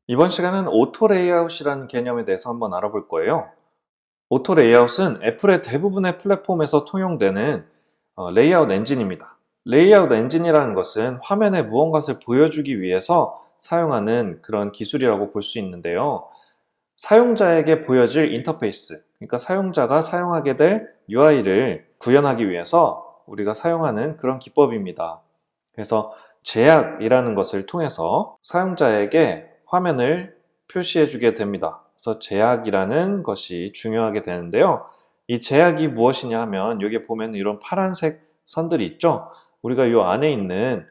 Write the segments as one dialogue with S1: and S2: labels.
S1: 이번 시간은 오토 레이아웃이라는 개념에 대해서 한번 알아볼 거예요. 오토 레이아웃은 애플의 대부분의 플랫폼에서 통용되는 레이아웃 엔진입니다. 레이아웃 엔진이라는 것은 화면에 무언가를 보여주기 위해서 사용하는 그런 기술이라고 볼 수 있는데요. 사용자에게 보여질 인터페이스, 그러니까 사용자가 사용하게 될 UI를 구현하기 위해서 우리가 사용하는 그런 기법입니다. 그래서 제약이라는 것을 통해서 사용자에게 화면을 표시해 주게 됩니다. 그래서 제약이라는 것이 중요하게 되는데요. 이 제약이 무엇이냐 하면 여기 보면 이런 파란색 선들이 있죠. 우리가 이 안에 있는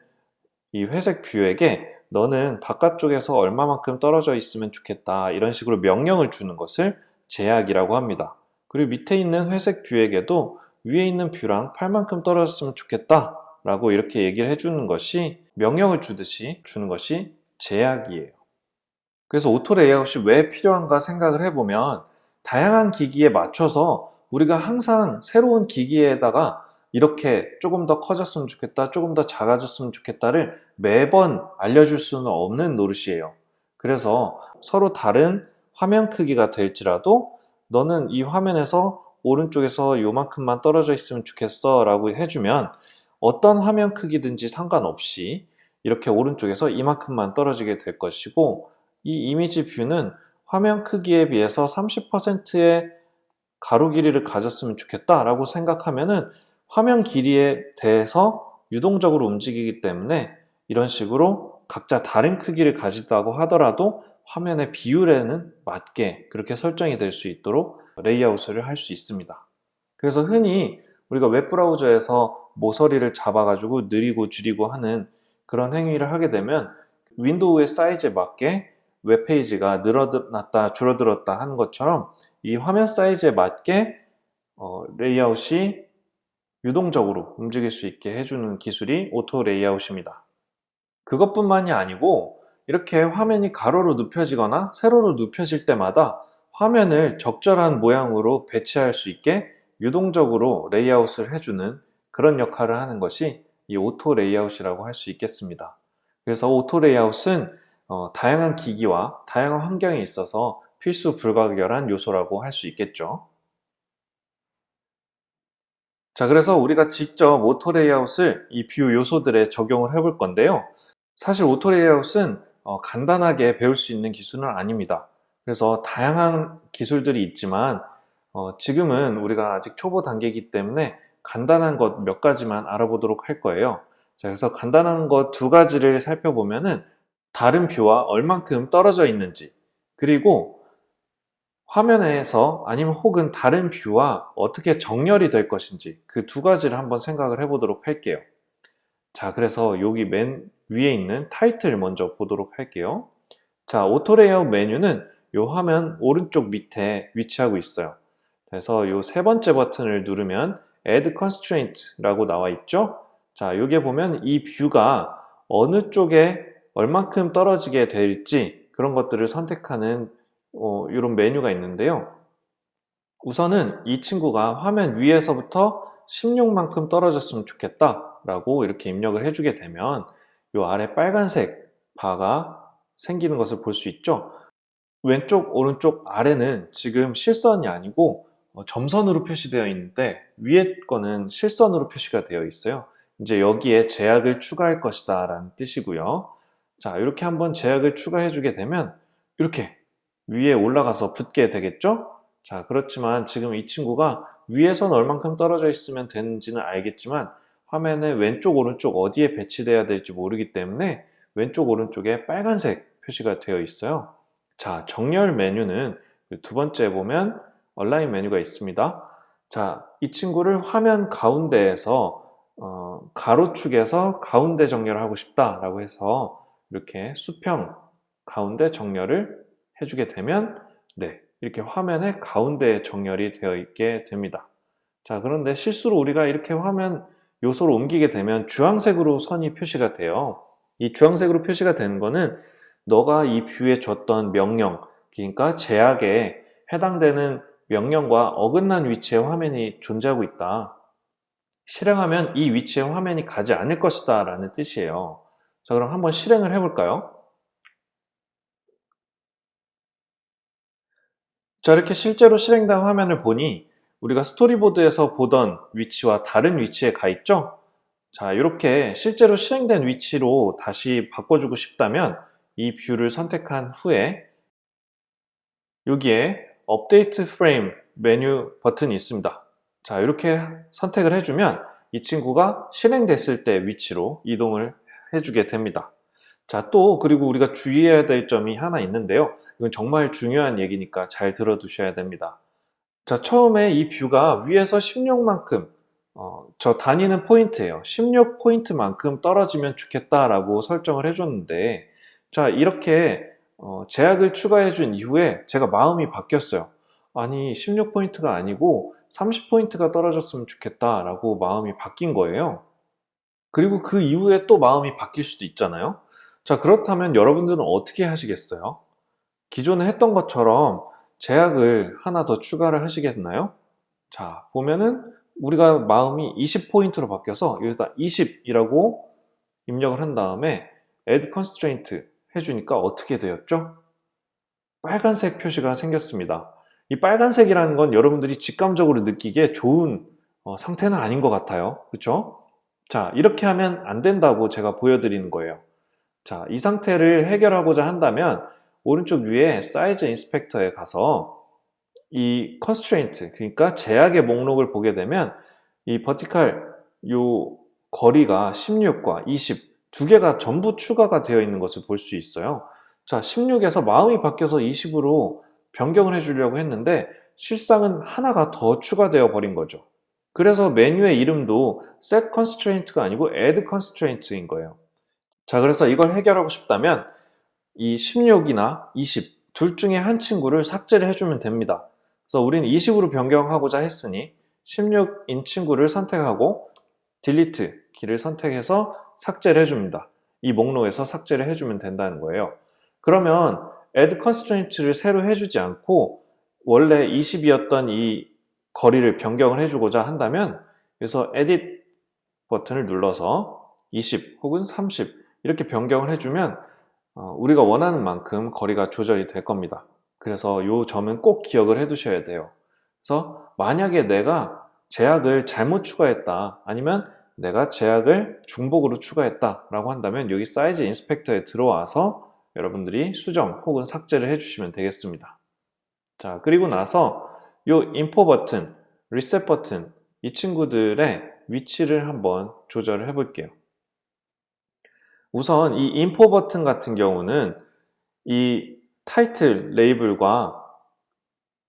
S1: 이 회색 뷰에게 너는 바깥쪽에서 얼마만큼 떨어져 있으면 좋겠다 이런 식으로 명령을 주는 것을 제약이라고 합니다. 그리고 밑에 있는 회색 뷰에게도 위에 있는 뷰랑 팔만큼 떨어졌으면 좋겠다 라고 이렇게 얘기를 해주는 것이 명령을 주듯이 주는 것이 제약이에요. 그래서 오토 레이아웃이 왜 필요한가 생각을 해보면 다양한 기기에 맞춰서 우리가 항상 새로운 기기에다가 이렇게 조금 더 커졌으면 좋겠다, 조금 더 작아졌으면 좋겠다를 매번 알려줄 수는 없는 노릇이에요. 그래서 서로 다른 화면 크기가 될지라도 너는 이 화면에서 오른쪽에서 요만큼만 떨어져 있으면 좋겠어 라고 해주면 어떤 화면 크기든지 상관없이 이렇게 오른쪽에서 이만큼만 떨어지게 될 것이고 이 이미지 뷰는 화면 크기에 비해서 30%의 가로 길이를 가졌으면 좋겠다라고 생각하면은 화면 길이에 대해서 유동적으로 움직이기 때문에 이런 식으로 각자 다른 크기를 가진다고 하더라도 화면의 비율에는 맞게 그렇게 설정이 될 수 있도록 레이아웃을 할 수 있습니다. 그래서 흔히 우리가 웹브라우저에서 모서리를 잡아가지고 느리고 줄이고 하는 그런 행위를 하게 되면 윈도우의 사이즈에 맞게 웹페이지가 늘어났다 줄어들었다 하는 것처럼 이 화면 사이즈에 맞게 레이아웃이 유동적으로 움직일 수 있게 해주는 기술이 오토 레이아웃입니다. 그것뿐만이 아니고 이렇게 화면이 가로로 눕혀지거나 세로로 눕혀질 때마다 화면을 적절한 모양으로 배치할 수 있게 유동적으로 레이아웃을 해주는 그런 역할을 하는 것이 이 오토 레이아웃이라고 할 수 있겠습니다. 그래서 오토 레이아웃은 다양한 기기와 다양한 환경에 있어서 필수 불가결한 요소라고 할 수 있겠죠. 자, 그래서 우리가 직접 오토 레이아웃을 이 뷰 요소들에 적용을 해볼 건데요. 사실 오토 레이아웃은 간단하게 배울 수 있는 기술은 아닙니다. 그래서 다양한 기술들이 있지만 지금은 우리가 아직 초보 단계이기 때문에 간단한 것 몇 가지만 알아보도록 할 거예요. 자, 그래서 간단한 것 두 가지를 살펴보면은 다른 뷰와 얼만큼 떨어져 있는지, 그리고 화면에서 아니면 혹은 다른 뷰와 어떻게 정렬이 될 것인지 그 두 가지를 한번 생각을 해보도록 할게요. 자, 그래서 여기 맨 위에 있는 타이틀 먼저 보도록 할게요. 자, 오토 레이아웃 메뉴는 이 화면 오른쪽 밑에 위치하고 있어요. 그래서 이 세 번째 버튼을 누르면 Add Constraint라고 나와 있죠. 자, 여기에 보면 이 뷰가 어느 쪽에 얼만큼 떨어지게 될지 그런 것들을 선택하는 이런 메뉴가 있는데요. 우선은 이 친구가 화면 위에서부터 16만큼 떨어졌으면 좋겠다 라고 이렇게 입력을 해주게 되면 이 아래 빨간색 바가 생기는 것을 볼 수 있죠. 왼쪽 오른쪽 아래는 지금 실선이 아니고 점선으로 표시되어 있는데 위에 거는 실선으로 표시가 되어 있어요. 이제 여기에 제약을 추가할 것이다 라는 뜻이고요. 자, 이렇게 한번 제약을 추가해 주게 되면 이렇게 위에 올라가서 붙게 되겠죠. 자, 그렇지만 지금 이 친구가 위에선 얼만큼 떨어져 있으면 되는지는 알겠지만 화면의 왼쪽 오른쪽 어디에 배치돼야 될지 모르기 때문에 왼쪽 오른쪽에 빨간색 표시가 되어 있어요. 자, 정렬 메뉴는 두 번째 보면 얼라인 메뉴가 있습니다. 자, 이 친구를 화면 가운데에서 가로축에서 가운데 정렬을 하고 싶다라고 해서 이렇게 수평 가운데 정렬을 해주게 되면 네, 이렇게 화면의 가운데 정렬이 되어 있게 됩니다. 자, 그런데 실수로 우리가 이렇게 화면 요소를 옮기게 되면 주황색으로 선이 표시가 돼요. 이 주황색으로 표시가 되는 거는 너가 이 뷰에 줬던 명령, 그러니까 제약에 해당되는 명령과 어긋난 위치의 화면이 존재하고 있다. 실행하면 이 위치에 화면이 가지 않을 것이다 라는 뜻이에요. 자, 그럼 한번 실행을 해볼까요? 자, 이렇게 실제로 실행된 화면을 보니 우리가 스토리보드에서 보던 위치와 다른 위치에 가 있죠? 자, 이렇게 실제로 실행된 위치로 다시 바꿔주고 싶다면 이 뷰를 선택한 후에 여기에 업데이트 프레임 메뉴 버튼이 있습니다. 자, 이렇게 선택을 해주면 이 친구가 실행됐을 때 위치로 이동을 해주게 됩니다. 자, 또 그리고 우리가 주의해야 될 점이 하나 있는데요. 이건 정말 중요한 얘기니까 잘 들어두셔야 됩니다. 자, 처음에 이 뷰가 위에서 16만큼 저 다니는 포인트예요. 16포인트만큼 떨어지면 좋겠다라고 설정을 해줬는데, 자, 이렇게 제약을 추가해 준 이후에 제가 마음이 바뀌었어요. 아니, 16포인트가 아니고 30포인트가 떨어졌으면 좋겠다라고 마음이 바뀐 거예요. 그리고 그 이후에 또 마음이 바뀔 수도 있잖아요. 자, 그렇다면 여러분들은 어떻게 하시겠어요? 기존에 했던 것처럼 제약을 하나 더 추가를 하시겠나요? 자, 보면은 우리가 마음이 20포인트로 바뀌어서 여기다 20이라고 입력을 한 다음에 Add Constraint 해주니까 어떻게 되었죠? 빨간색 표시가 생겼습니다. 이 빨간색이라는 건 여러분들이 직감적으로 느끼기에 좋은 상태는 아닌 것 같아요. 그렇죠? 자, 이렇게 하면 안 된다고 제가 보여드리는 거예요. 자, 이 상태를 해결하고자 한다면 오른쪽 위에 사이즈 인스펙터에 가서 이 constraint, 그러니까 제약의 목록을 보게 되면 이 vertical 요 거리가 16과 20 두 개가 전부 추가가 되어 있는 것을 볼 수 있어요. 자, 16에서 마음이 바뀌어서 20으로 변경을 해주려고 했는데 실상은 하나가 더 추가되어 버린 거죠. 그래서 메뉴의 이름도 set constraint가 아니고 add constraint인 거예요. 자, 그래서 이걸 해결하고 싶다면 이 16이나 20 둘 중에 한 친구를 삭제를 해주면 됩니다. 그래서 우리는 20으로 변경하고자 했으니 16인 친구를 선택하고 delete 키를 선택해서 삭제를 해줍니다. 이 목록에서 삭제를 해주면 된다는 거예요. 그러면 add constraint를 새로 해주지 않고 원래 20이었던 이 거리를 변경을 해주고자 한다면 그래서 edit 버튼을 눌러서 20 혹은 30 이렇게 변경을 해주면 우리가 원하는 만큼 거리가 조절이 될 겁니다. 그래서 이 점은 꼭 기억을 해 두셔야 돼요. 그래서 만약에 내가 제약을 잘못 추가했다, 아니면 내가 제약을 중복으로 추가했다 라고 한다면 여기 사이즈 인스펙터에 들어와서 여러분들이 수정 혹은 삭제를 해주시면 되겠습니다. 자, 그리고 나서 이 인포 버튼, 리셋 버튼 이 친구들의 위치를 한번 조절을 해 볼게요. 우선 이 인포 버튼 같은 경우는 이 타이틀 레이블과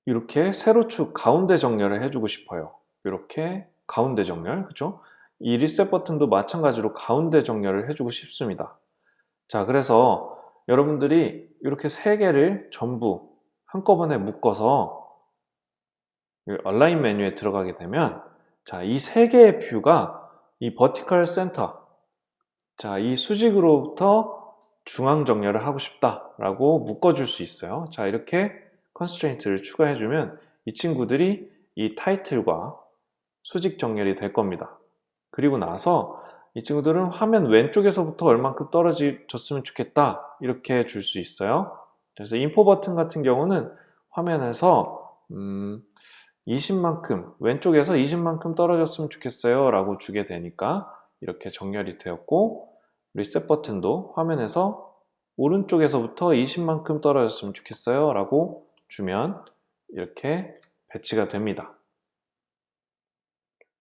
S1: 이렇게 세로축 가운데 정렬을 해주고 싶어요. 이렇게 가운데 정렬, 그죠? 이 리셋 버튼도 마찬가지로 가운데 정렬을 해주고 싶습니다. 자, 그래서 여러분들이 이렇게 세 개를 전부 한꺼번에 묶어서 얼라인 메뉴에 들어가게 되면 자, 이 세 개의 뷰가 이 버티컬 센터, 자, 이 수직으로부터 중앙 정렬을 하고 싶다라고 묶어줄 수 있어요. 자, 이렇게 컨스트레인트를 추가해주면 이 친구들이 이 타이틀과 수직 정렬이 될 겁니다. 그리고 나서 이 친구들은 화면 왼쪽에서부터 얼만큼 떨어졌으면 좋겠다 이렇게 줄 수 있어요. 그래서 인포 버튼 같은 경우는 화면에서 20만큼 왼쪽에서 20만큼 떨어졌으면 좋겠어요 라고 주게 되니까 이렇게 정렬이 되었고, 리셋 버튼도 화면에서 오른쪽에서부터 20만큼 떨어졌으면 좋겠어요 라고 주면 이렇게 배치가 됩니다.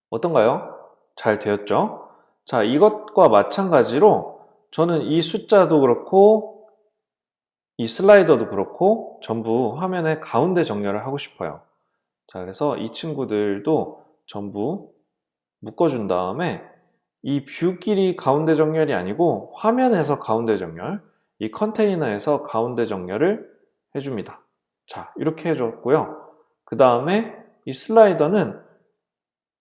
S1: 어떤가요? 잘 되었죠? 자, 이것과 마찬가지로 저는 이 숫자도 그렇고 이 슬라이더도 그렇고 전부 화면의 가운데 정렬을 하고 싶어요. 자, 그래서 이 친구들도 전부 묶어준 다음에 이 뷰끼리 가운데 정렬이 아니고 화면에서 가운데 정렬, 이 컨테이너에서 가운데 정렬을 해줍니다. 자, 이렇게 해줬고요. 그 다음에 이 슬라이더는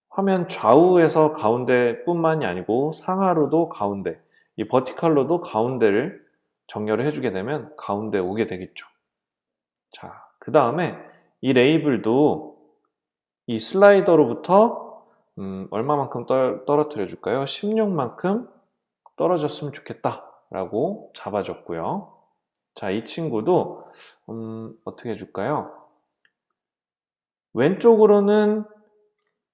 S1: 화면 좌우에서 가운데 뿐만이 아니고 상하로도 가운데, 이 버티컬로도 가운데를 정렬을 해주게 되면 가운데 오게 되겠죠. 자, 그 다음에 이 레이블도 이 슬라이더로부터 얼마만큼 떨어뜨려 줄까요? 16만큼 떨어졌으면 좋겠다 라고 잡아줬고요. 자, 이 친구도 어떻게 해줄까요? 왼쪽으로는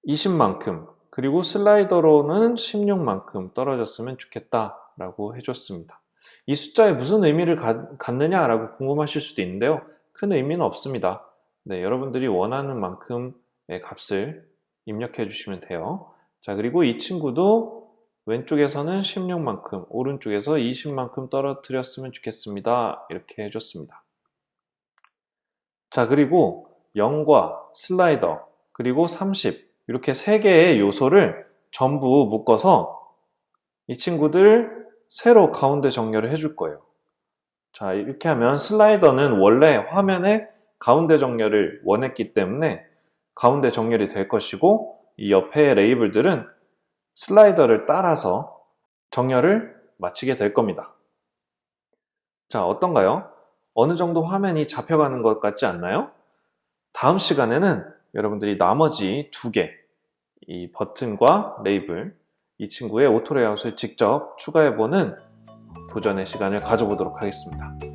S1: 20만큼, 그리고 슬라이더로는 16만큼 떨어졌으면 좋겠다라고 해줬습니다. 이 숫자에 무슨 의미를 갖느냐라고 궁금하실 수도 있는데요. 큰 의미는 없습니다. 네, 여러분들이 원하는 만큼의 값을 입력해 주시면 돼요. 자, 그리고 이 친구도 왼쪽에서는 16만큼, 오른쪽에서 20만큼 떨어뜨렸으면 좋겠습니다. 이렇게 해줬습니다. 자, 그리고 0과 슬라이더, 그리고 30, 이렇게 3개의 요소를 전부 묶어서 이 친구들 세로 가운데 정렬을 해줄 거예요. 자, 이렇게 하면 슬라이더는 원래 화면에 가운데 정렬을 원했기 때문에 가운데 정렬이 될 것이고, 이 옆에 레이블들은 슬라이더를 따라서 정렬을 마치게 될 겁니다. 자, 어떤가요? 어느 정도 화면이 잡혀가는 것 같지 않나요? 다음 시간에는 여러분들이 나머지 2개, 이 버튼과 레이블, 이 친구의 오토 레이아웃을 직접 추가해보는 도전의 시간을 가져보도록 하겠습니다.